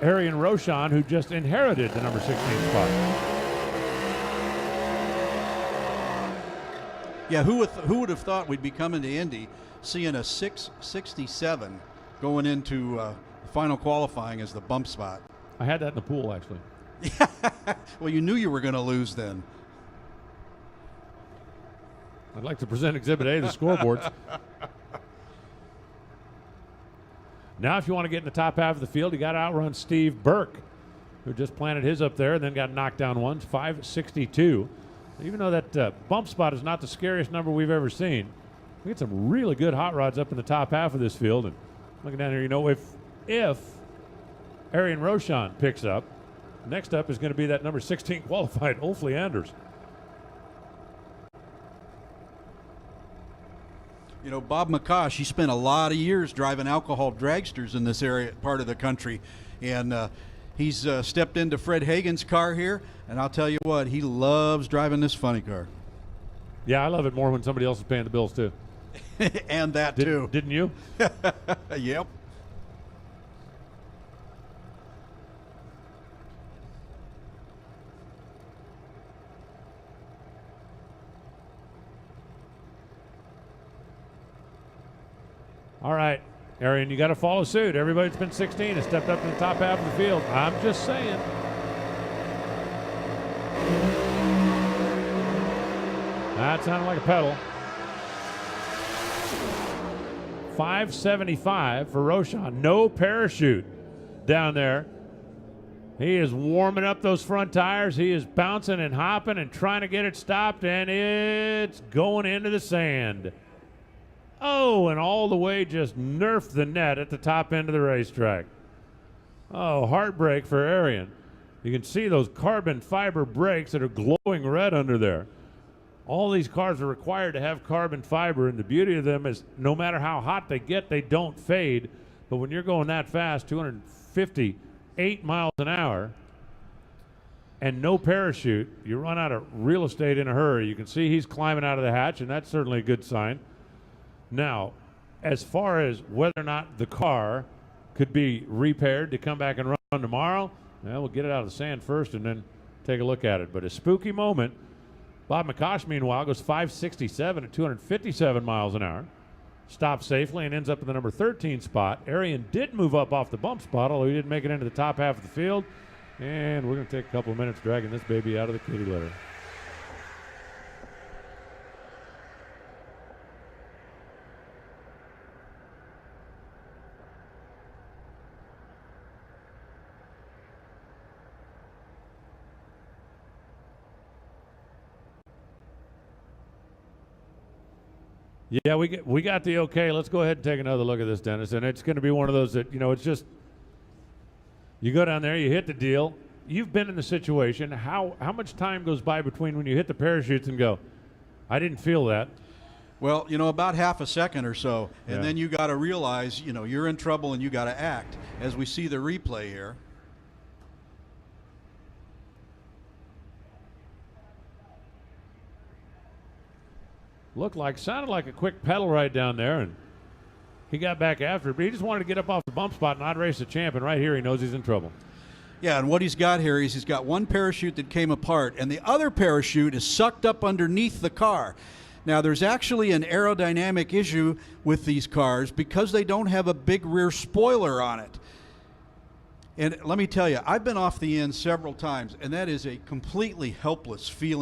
Arian Roshan, who just inherited the number 16 spot. Yeah, who would have thought we'd be coming to Indy seeing a 667 going into final qualifying as the bump spot? I had that in the pool, actually. Well, you knew you were going to lose then. I'd like to present Exhibit A, the scoreboards. Now, if you want to get in the top half of the field, you got to outrun Steve Burke, who just planted his up there and then got knocked down once, 562. Even though that bump spot is not the scariest number we've ever seen, we get some really good hot rods up in the top half of this field. And looking down here, you know, if Arian Roshan picks up, next up is going to be that number 16 qualified Ulf Leanders. You know, Bob McCosh, he spent a lot of years driving alcohol dragsters in this area, part of the country. And he's stepped into Fred Hagen's car here. And I'll tell you what, he loves driving this funny car. Yeah, I love it more when somebody else is paying the bills, too. And that, too. Didn't you? Yep. All right, Arian, you got to follow suit. Everybody that's been 16 has stepped up to the top half of the field. I'm just saying. That sounded like a pedal. 575 for Roshan. No parachute down there. He is warming up those front tires. He is bouncing and hopping and trying to get it stopped, and it's going into the sand. Oh, and all the way just nerfed the net at the top end of the racetrack. Oh, heartbreak for Arian. You can see those carbon fiber brakes that are glowing red under there. All these cars are required to have carbon fiber, and the beauty of them is no matter how hot they get, they don't fade. But when you're going that fast, 258 miles an hour, and no parachute, you run out of real estate in a hurry. You can see he's climbing out of the hatch, and that's certainly a good sign. Now, as far as whether or not the car could be repaired to come back and run tomorrow, well, we'll get it out of the sand first and then take a look at it. But a spooky moment. Bob McCosh, meanwhile, goes 567 at 257 miles an hour. Stops safely and ends up in the number 13 spot. Arian did move up off the bump spot, although he didn't make it into the top half of the field. And we're going to take a couple of minutes dragging this baby out of the kitty litter. Yeah, we got the okay. Let's go ahead and take another look at this, Dennis. And it's going to be one of those that, you know, it's just, you go down there, you hit the deal. You've been in the situation. How much time goes by between when you hit the parachutes and go, I didn't feel that? Well, you know, about half a second or so. And Yeah. then you got to realize, you know, you're in trouble and you got to act. As we see the replay here. Sounded like a quick pedal right down there, and he got back after it, but he just wanted to get up off the bump spot and not race the champ, and right here he knows he's in trouble. Yeah, and what he's got here is he's got one parachute that came apart, and the other parachute is sucked up underneath the car. Now, there's actually an aerodynamic issue with these cars because they don't have a big rear spoiler on it. And let me tell you, I've been off the end several times, and that is a completely helpless feeling.